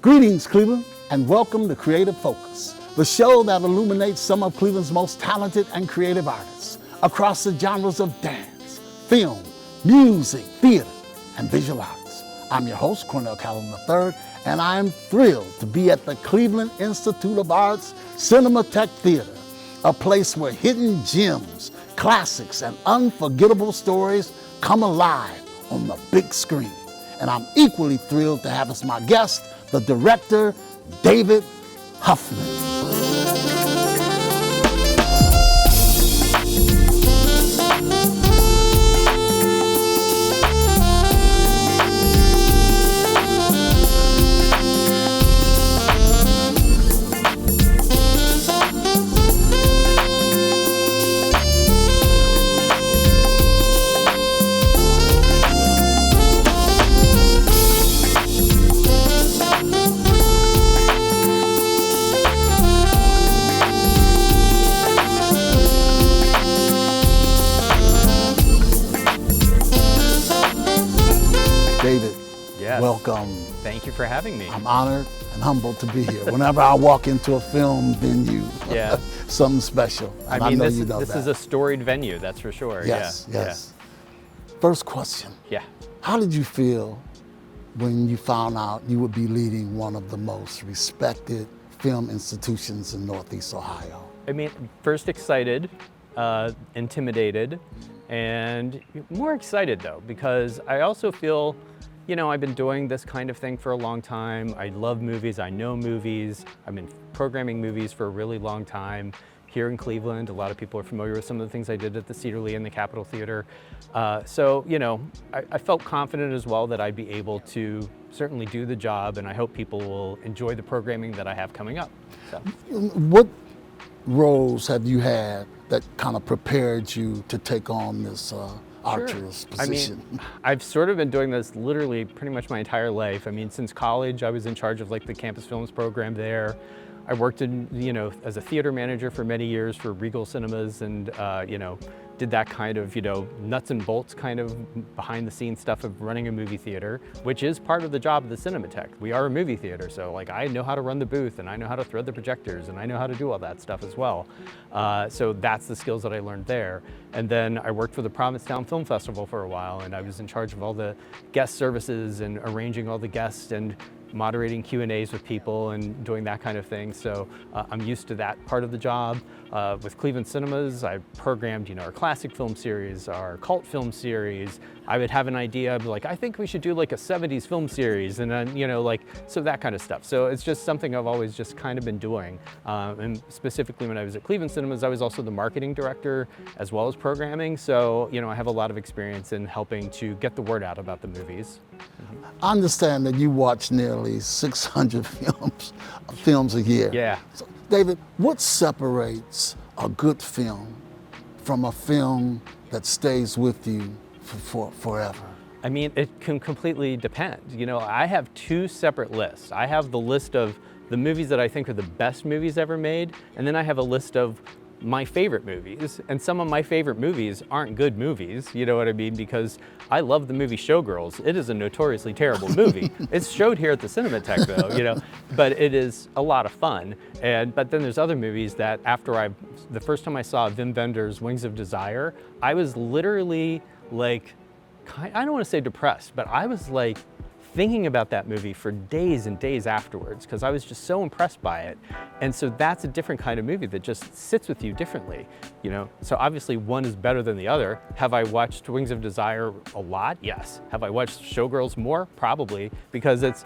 Greetings, Cleveland, and welcome to Creative Focus, the show that illuminates some of Cleveland's most talented and creative artists across the genres of dance, film, music, theater, and visual arts. I'm your host, Cornell Callum III, and I am thrilled to be at the Cleveland Institute of Arts Cinematheque Theater, a place where hidden gems, classics, and unforgettable stories come alive on the big screen. And I'm equally thrilled to have as my guest the director, David Huffman. David, yes. Welcome. Thank you for having me. I'm honored and humbled to be here. Whenever I walk into a film venue, Yeah. something special. And I mean, know this, you know this that. is a storied venue, that's for sure. Yes, yeah. yes. First question. Yeah. How did you feel when you found out you would be leading one of the most respected film institutions in Northeast Ohio? I mean, first excited, intimidated, and more excited though, because I also feel, you know, I've been doing this kind of thing for a long time. I love movies, I know movies. I've been programming movies for a really long time. Here in Cleveland, a lot of people are familiar with some of the things I did at the Cedar Lee and the Capitol Theater. So, you know, I felt confident as well that I'd be able to certainly do the job, and I hope people will enjoy the programming that I have coming up. So. What roles have you had that kind of prepared you to take on this arduous position? I mean, I've sort of been doing this literally pretty much my entire life. I mean, since college, I was in charge of like the campus films program there. I worked in, you know, as a theater manager for many years for Regal Cinemas, and you know, did that kind of, you know, nuts and bolts kind of behind the scenes stuff of running a movie theater, which is part of the job of the Cinematheque. We are a movie theater, so like I know how to run the booth, and I know how to thread the projectors, and I know how to do all that stuff as well. So that's the skills that I learned there. And then I worked for the Provincetown Film Festival for a while, and I was in charge of all the guest services and arranging all the guests and moderating Q&As with people and doing that kind of thing. So I'm used to that part of the job. With Cleveland Cinemas, I programmed, you know, our classic film series, our cult film series. I would have an idea, I'd be like, I think we should do like a 70s film series, and then, you know, like, so that kind of stuff. So it's just something I've always just kind of been doing. And specifically when I was at Cleveland Cinemas, I was also the marketing director as well as programming. So, you know, I have a lot of experience in helping to get the word out about the movies. I understand that you watch nearly 600 films a year. Yeah. So, David, what separates a good film from a film that stays with you for forever? I mean, it can completely depend. You know, I have two separate lists. I have the list of the movies that I think are the best movies ever made, and then I have a list of my favorite movies, and some of my favorite movies aren't good movies, you know what I mean, because I love the movie Showgirls. It is a notoriously terrible movie. It's showed here at the Cinematheque though, you know, but it is a lot of fun. But then there's other movies that the first time I saw Wim Wenders' Wings of Desire, I was literally like, I don't want to say depressed, but I was like thinking about that movie for days and days afterwards because I was just so impressed by it. And so that's a different kind of movie that just sits with you differently, you know? So obviously one is better than the other. Have I watched Wings of Desire a lot? Yes. Have I watched Showgirls more? Probably, because it's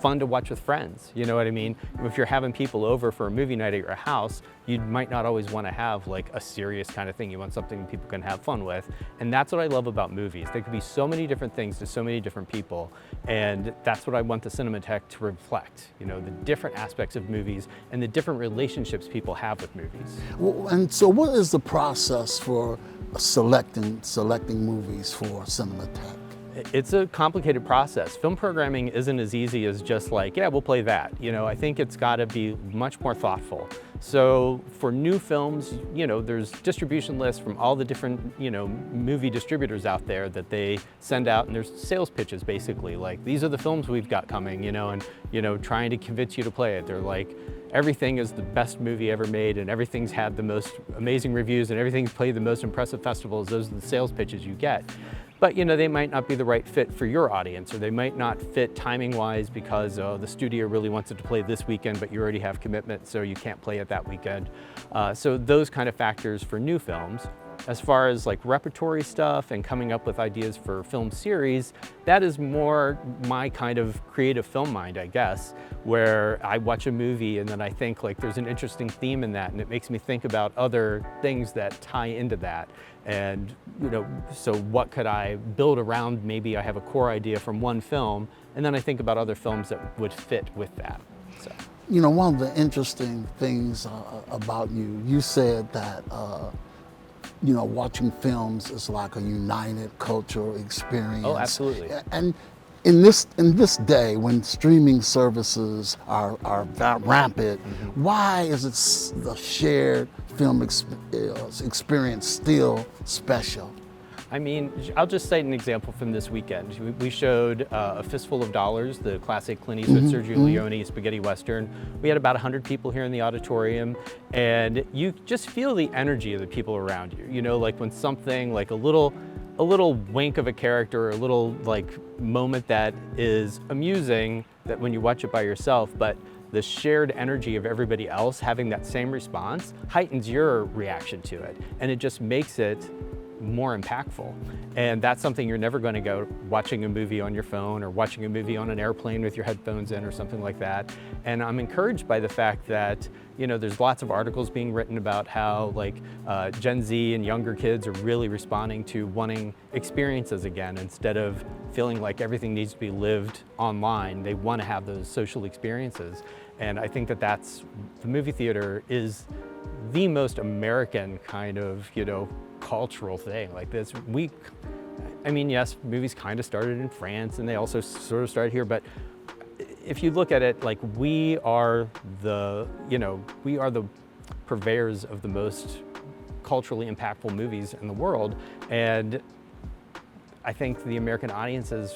fun to watch with friends, you know what I mean? If you're having people over for a movie night at your house, you might not always want to have like a serious kind of thing. You want something people can have fun with. And that's what I love about movies. They can be so many different things to so many different people. And that's what I want the Cinematheque to reflect, you know, the different aspects of movies and the different relationships people have with movies. Well, and so what is the process for selecting movies for Cinematheque? It's a complicated process. Film programming isn't as easy as just like, yeah, we'll play that. You know, I think it's got to be much more thoughtful. So for new films, there's distribution lists from all the different, movie distributors out there that they send out, and there's sales pitches basically, like these are the films we've got coming, and trying to convince you to play it. They're like, everything is the best movie ever made, and everything's had the most amazing reviews, and everything's played the most impressive festivals. Those are the sales pitches you get. But they might not be the right fit for your audience, or they might not fit timing-wise because the studio really wants it to play this weekend, but you already have commitment, so you can't play it that weekend. So those kind of factors for new films. As far as like repertory stuff and coming up with ideas for film series, that is more my kind of creative film mind, I guess, where I watch a movie and then I think like there's an interesting theme in that, and it makes me think about other things that tie into that. And so what could I build around? Maybe I have a core idea from one film, and then I think about other films that would fit with that. So. One of the interesting things about you said that watching films is like a united cultural experience. Oh, absolutely. And in this day when streaming services are rampant, why is it the shared film experience still special? I mean, I'll just cite an example from this weekend. We showed A Fistful of Dollars, the classic Clint Eastwood, Sergio Leone spaghetti western. We had about 100 people here in the auditorium, and you just feel the energy of the people around you. Like when something like a little wink of a character, or a little like moment that is amusing, that when you watch it by yourself, but the shared energy of everybody else having that same response heightens your reaction to it, and it just makes it more impactful. And that's something you're never going to go watching a movie on your phone or watching a movie on an airplane with your headphones in or something like that. And I'm encouraged by the fact that there's lots of articles being written about how like Gen Z and younger kids are really responding to wanting experiences again, instead of feeling like everything needs to be lived online. They want to have those social experiences. And I think that the movie theater is the most American kind of cultural thing like this. Yes, movies kind of started in France and they also sort of started here, but if you look at it, like we are the purveyors of the most culturally impactful movies in the world, and I think the American audiences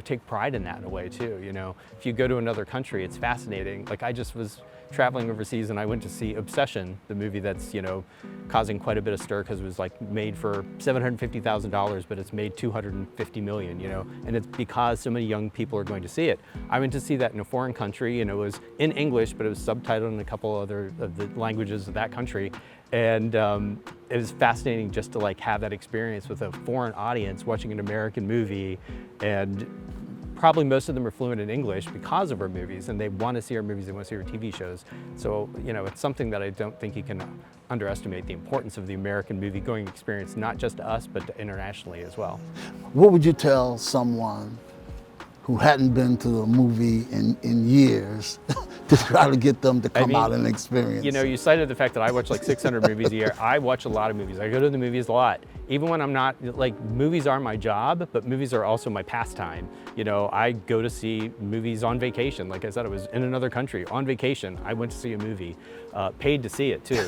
take pride in that in a way too. If you go to another country, it's fascinating. Like I just was traveling overseas and I went to see Obsession, the movie that's causing quite a bit of stir because it was like made for $750,000, but it's made $250 million, and it's because so many young people are going to see it. I went to see that in a foreign country, it was in English, but it was subtitled in a couple other of the languages of that country. And it was fascinating just to like have that experience with a foreign audience watching an American movie, and probably most of them are fluent in English because of our movies, and they want to see our movies, they want to see our TV shows. So, it's something that I don't think you can underestimate, the importance of the American movie-going experience, not just to us, but internationally as well. What would you tell someone who hadn't been to a movie in years to try to get them to come out and experience? You cited the fact that I watch like 600 movies a year. I watch a lot of movies. I go to the movies a lot. Even when I'm not, like, movies are my job, but movies are also my pastime. I go to see movies on vacation. Like I said, I was in another country on vacation. I went to see a movie, paid to see it too.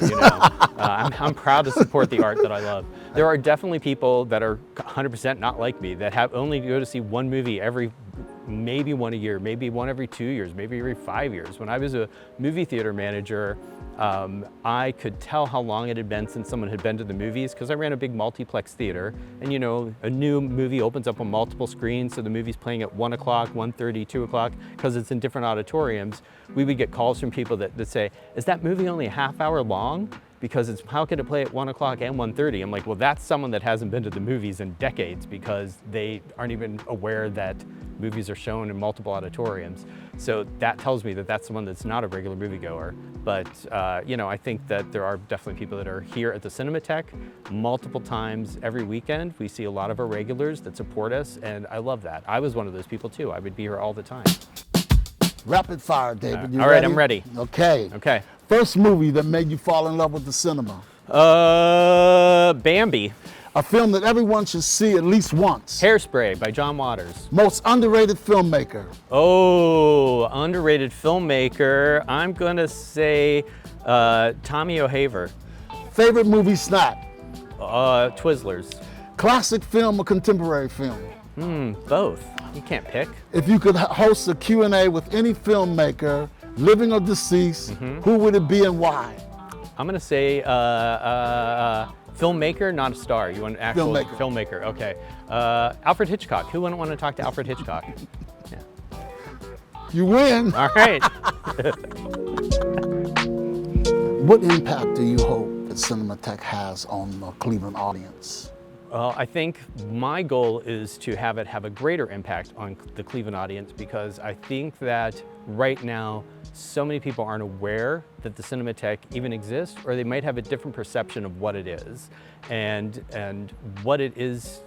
I'm proud to support the art that I love. There are definitely people that are 100% not like me, that only go to see one movie maybe one a year, maybe one every 2 years, maybe every 5 years. When I was a movie theater manager, I could tell how long it had been since someone had been to the movies, because I ran a big multiplex theater, and a new movie opens up on multiple screens, so the movie's playing at 1 o'clock, 1:30, 2 o'clock, because it's in different auditoriums. We would get calls from people that say, is that movie only a half hour long? Because how can it play at 1 o'clock and 1:30? I'm like, well, that's someone that hasn't been to the movies in decades, because they aren't even aware that movies are shown in multiple auditoriums. So that tells me that that's someone that's not a regular moviegoer. But I think that there are definitely people that are here at the Cinematheque multiple times every weekend. We see a lot of our regulars that support us, and I love that. I was one of those people too. I would be here all the time. Rapid fire, David. You all right, ready? I'm ready. Okay. First movie that made you fall in love with the cinema? Bambi. A film that everyone should see at least once? Hairspray by John Waters. Most underrated filmmaker? Oh, underrated filmmaker. I'm gonna say Tommy O'Haver. Favorite movie snack? Twizzlers. Classic film or contemporary film? Both. You can't pick. If you could host a Q&A with any filmmaker, living or deceased, who would it be and why? I'm gonna say filmmaker, not a star. You want an actual Filmmaker. Okay. Alfred Hitchcock. Who wouldn't want to talk to Alfred Hitchcock? Yeah. You win. All right. What impact do you hope that Cinematheque has on the Cleveland audience? Well, I think my goal is to have it have a greater impact on the Cleveland audience, because I think that right now so many people aren't aware that the Cinematheque even exists, or they might have a different perception of what it is. And what it is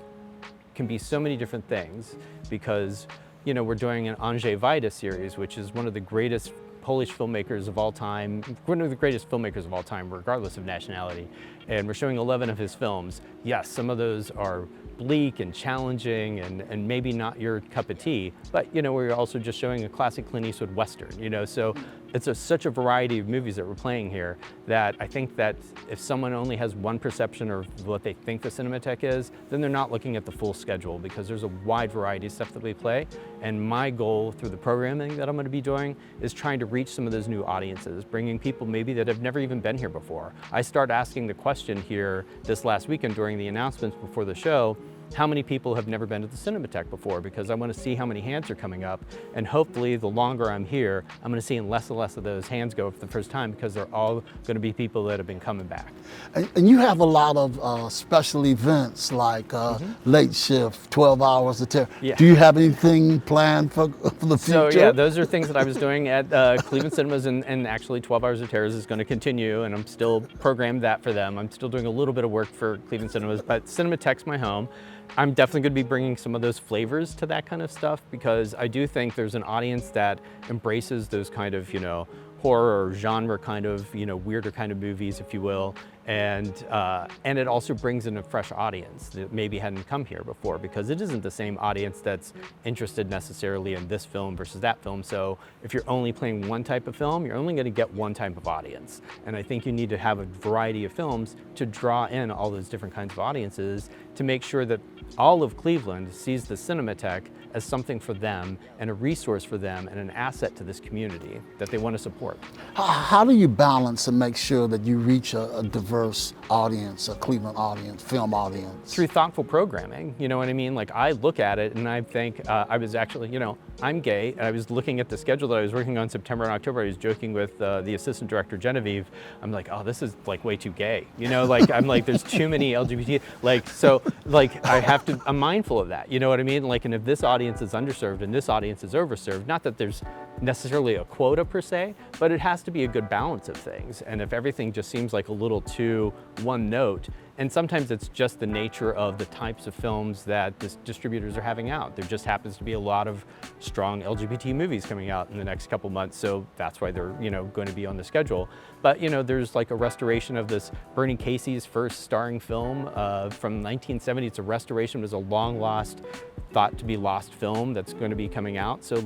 can be so many different things, because we're doing an Andrzej Wajda series, which is one of the greatest Polish filmmakers of all time, one of the greatest filmmakers of all time, regardless of nationality. And we're showing 11 of his films. Yes, some of those are bleak and challenging and maybe not your cup of tea, but we're also just showing a classic Clint Eastwood Western, so it's such a variety of movies that we're playing here that I think that if someone only has one perception of what they think the Cinematheque is, then they're not looking at the full schedule, because there's a wide variety of stuff that we play. And my goal through the programming that I'm going to be doing is trying to reach some of those new audiences, bringing people maybe that have never even been here before. I started asking the question here this last weekend during the announcements before the show, how many people have never been to the Cinematheque before, because I want to see how many hands are coming up, and hopefully the longer I'm here, I'm going to see less and less of those hands go for the first time, because they're all going to be people that have been coming back. And you have a lot of special events like Late Shift, 12 Hours of Terror. Yeah. Do you have anything planned for the future? So yeah, those are things that I was doing at Cleveland Cinemas, and actually 12 Hours of Terror is going to continue, and I'm still programmed that for them. I'm still doing a little bit of work for Cleveland Cinemas, but Cinematheque's my home. I'm definitely going to be bringing some of those flavors to that kind of stuff, because I do think there's an audience that embraces those kind of, horror or genre kind of, weirder kind of movies, if you will. And it also brings in a fresh audience that maybe hadn't come here before, because it isn't the same audience that's interested necessarily in this film versus that film. So if you're only playing one type of film, you're only going to get one type of audience. And I think you need to have a variety of films to draw in all those different kinds of audiences, to make sure that all of Cleveland sees the Cinematheque as something for them and a resource for them and an asset to this community that they want to support. How do you balance and make sure that you reach a diverse audience, a Cleveland audience, film audience? Through thoughtful programming, you know what I mean? Like, I look at it and I think, I was actually, I'm gay, and I was looking at the schedule that I was working on September and October. I was joking with the assistant director, Genevieve. I'm like, oh, this is like way too gay. I'm like, there's too many LGBT, I'm mindful of that, you know what I mean? And if this audience is underserved and this audience is overserved, not that there's necessarily a quota per se, but it has to be a good balance of things. And if everything just seems like a little too one note, and sometimes it's just the nature of the types of films that the distributors are having out. There just happens to be a lot of strong LGBT movies coming out in the next couple months, so that's why they're going to be on the schedule. But there's like a restoration of this Bernie Casey's first starring film from 1970. It's a restoration. It was a long lost, thought to be lost film that's going to be coming out. So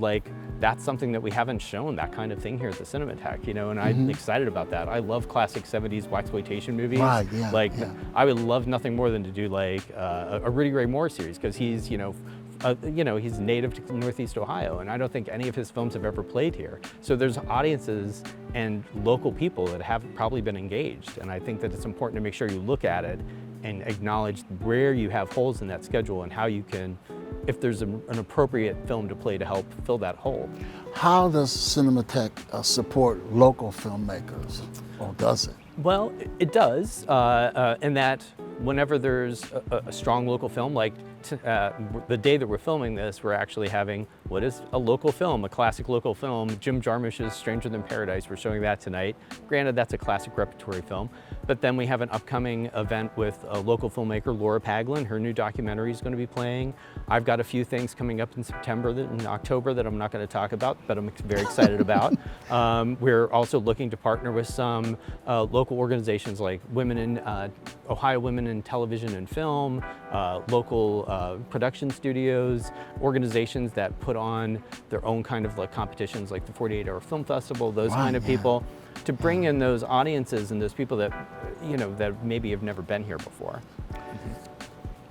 that's something that we haven't shown, that kind of thing here at the Cinematheque, and I'm excited about that. I love classic 70s blaxploitation movies. Right, yeah, I would love nothing more than to do a Rudy Ray Moore series, because he's he's native to Northeast Ohio, and I don't think any of his films have ever played here. So there's audiences and local people that have probably been engaged, and I think that it's important to make sure you look at it and acknowledge where you have holes in that schedule and how you can, if there's an appropriate film to play to help fill that hole. How does Cinematheque support local filmmakers, or does it? Well, it does, in that whenever there's a strong local film, like the day that we're filming this, we're actually having what is a local film, a classic local film, Jim Jarmusch's Stranger Than Paradise. We're showing that tonight. Granted, that's a classic repertory film, but then we have an upcoming event with a local filmmaker, Laura Paglin. Her new documentary is going to be playing. I've got a few things coming up in September and October that I'm not going to talk about, but I'm very excited about. We're also looking to partner with some local organizations like Ohio Women in Television and Film, local production studios, organizations that put on their own kind of like competitions like the 48-Hour Film Festival, those kind of people, to bring in those audiences and those people that, that maybe have never been here before.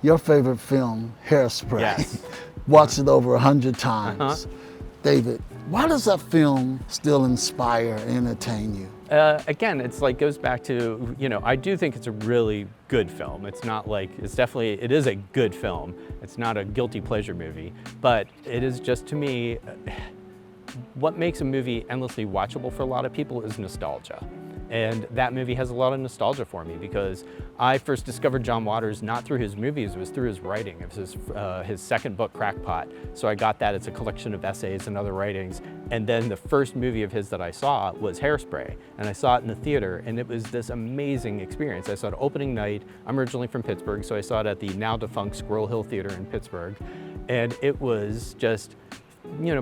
Your favorite film, Hairspray. Yes. Watched it over 100 times. David, why does that film still inspire and entertain you? Again, it's like goes back to, I do think it's a really good film. It's not like, it is a good film. It's not a guilty pleasure movie, but it is just, to me, what makes a movie endlessly watchable for a lot of people is nostalgia. And that movie has a lot of nostalgia for me because I first discovered John Waters not through his movies, it was through his writing. It was his second book, Crackpot. So I got that. It's a collection of essays and other writings. And then the first movie of his that I saw was Hairspray. And I saw it in the theater, and it was this amazing experience. I saw it opening night. I'm originally from Pittsburgh, so I saw it at the now defunct Squirrel Hill Theater in Pittsburgh. And it was just,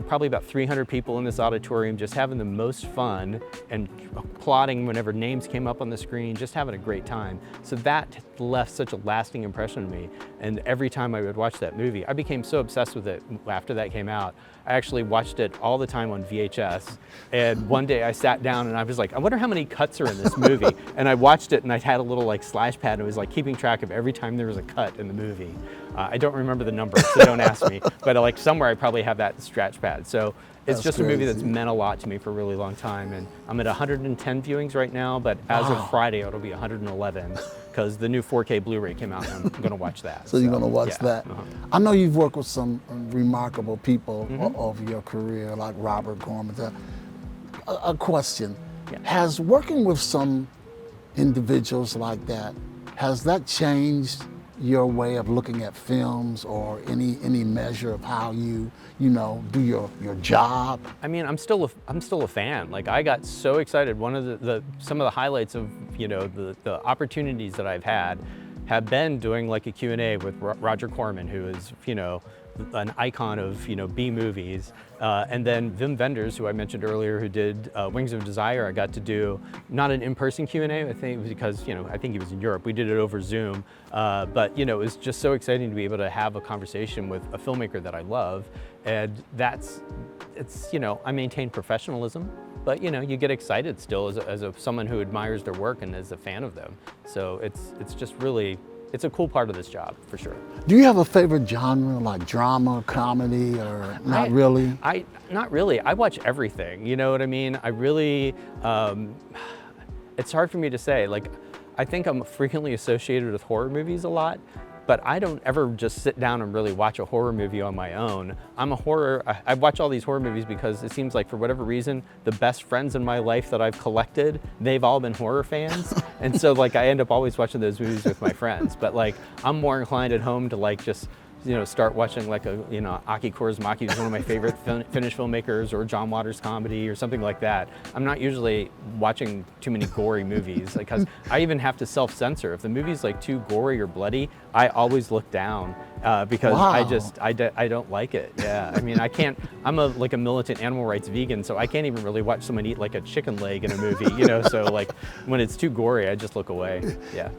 probably about 300 people in this auditorium just having the most fun and applauding whenever names came up on the screen, just having a great time. So that left such a lasting impression on me. And every time I would watch that movie, I became so obsessed with it after that came out. I actually watched it all the time on VHS. And one day I sat down and I was like, I wonder how many cuts are in this movie. And I watched it and I had a little like slash pad and it was like keeping track of every time there was a cut in the movie. I don't remember the number, so don't ask me. But like somewhere I probably have that scratch pad. So it's just a movie that's meant a lot to me for a really long time. And I'm at 110 viewings right now, but as of Friday, it'll be 111 because the new 4K Blu-ray came out and I'm going to watch that. So you're going to watch that. I know you've worked with some remarkable people over your career, like Robert Gorman. A question, has working with some individuals like that, has that changed your way of looking at films or any measure of how you do your job? I mean, I'm still a fan. Like I got so excited. One of some of the highlights of the opportunities that I've had have been doing like a Q&A with Roger Corman, who is an icon of B movies, and then Wim Wenders, who I mentioned earlier, who did Wings of Desire. I got to do not an in-person Q&A, I think, because I think he was in Europe. We did it over Zoom, but it was just so exciting to be able to have a conversation with a filmmaker that I love, and I maintain professionalism, but you get excited still as someone who admires their work and is a fan of them. So it's just really. It's a cool part of this job, for sure. Do you have a favorite genre, like drama, comedy, or not really? Not really. I watch everything, you know what I mean? I really, it's hard for me to say. Like, I think I'm frequently associated with horror movies a lot, but I don't ever just sit down and really watch a horror movie on my own. I watch all these horror movies because it seems like for whatever reason, the best friends in my life that I've collected, they've all been horror fans. And so like I end up always watching those movies with my friends. But like I'm more inclined at home to like just start watching like Aki Kaurismäki, who's one of my favorite Finnish filmmakers, or John Waters comedy or something like that. I'm not usually watching too many gory movies because I even have to self-censor. If the movie's like too gory or bloody, I always look down because I don't like it. Yeah, I mean I can't. I'm like a militant animal rights vegan, so I can't even really watch someone eat like a chicken leg in a movie. So like when it's too gory, I just look away. Yeah.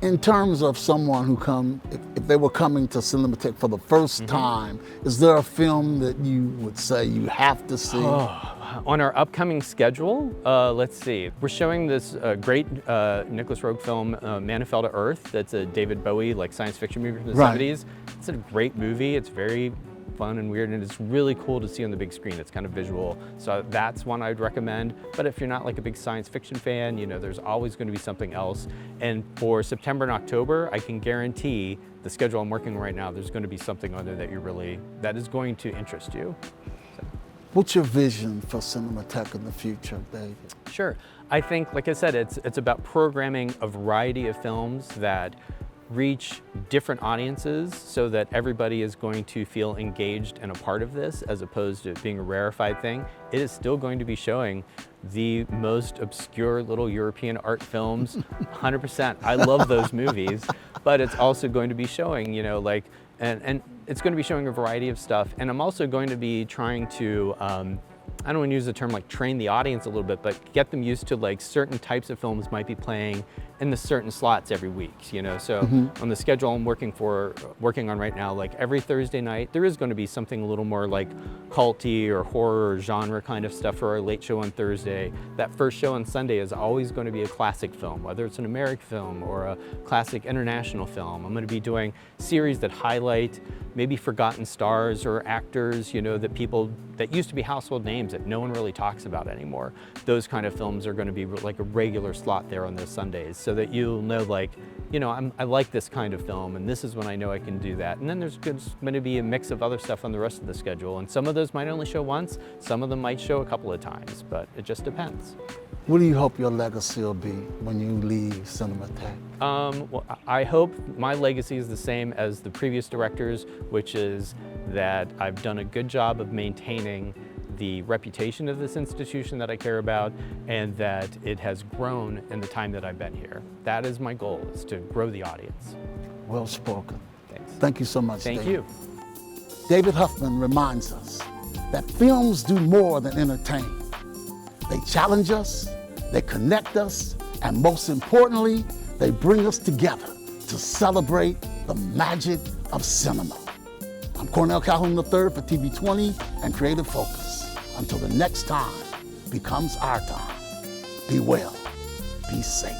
In terms of someone who if they were coming to Cinematheque for the first time, is there a film that you would say you have to see? On our upcoming schedule, let's see. We're showing this great Nicholas Roeg film, Man Who Fell to Earth. That's a David Bowie science fiction movie from the 70s. It's a great movie. It's very fun and weird, and it's really cool to see on the big screen. It's kind of visual, so that's one I'd recommend. But if you're not like a big science fiction fan, there's always going to be something else. And for September and October, I can guarantee the schedule I'm working on right now, there's going to be something on there that is going to interest you. So. What's your vision for Cinematheque in the future, David? Sure. I think, like I said, it's about programming a variety of films that reach different audiences so that everybody is going to feel engaged and a part of this, as opposed to it being a rarefied thing. It is still going to be showing the most obscure little European art films, 100%. I love those movies, but it's also going to be showing, and it's going to be showing a variety of stuff. And I'm also going to be trying to I don't want to use the term like train the audience a little bit, but get them used to like certain types of films might be playing in the certain slots every week, you know? So on the schedule I'm working on right now, like every Thursday night, there is going to be something a little more like culty or horror or genre kind of stuff for our late show on Thursday. That first show on Sunday is always going to be a classic film, whether it's an American film or a classic international film. I'm going to be doing series that highlight maybe forgotten stars or actors, you know, that used to be household names that no one really talks about anymore. Those kind of films are going to be like a regular slot there on those Sundays, so that you'll know, like, you know, I like this kind of film, and this is when I know I can do that. And then there's going to be a mix of other stuff on the rest of the schedule, and some of those might only show once, some of them might show a couple of times, but it just depends. What do you hope your legacy will be when you leave Cinematheque? Well, I hope my legacy is the same as the previous directors, which is that I've done a good job of maintaining the reputation of this institution that I care about, and that it has grown in the time that I've been here. That is my goal, is to grow the audience. Well spoken. Thanks. Thank you so much, Thank David. you. David Huffman reminds us that films do more than entertain. They challenge us, they connect us, and most importantly, they bring us together to celebrate the magic of cinema. I'm Cornell Calhoun III for TV 20 and Creative Focus. Until the next time becomes our time, be well, be safe.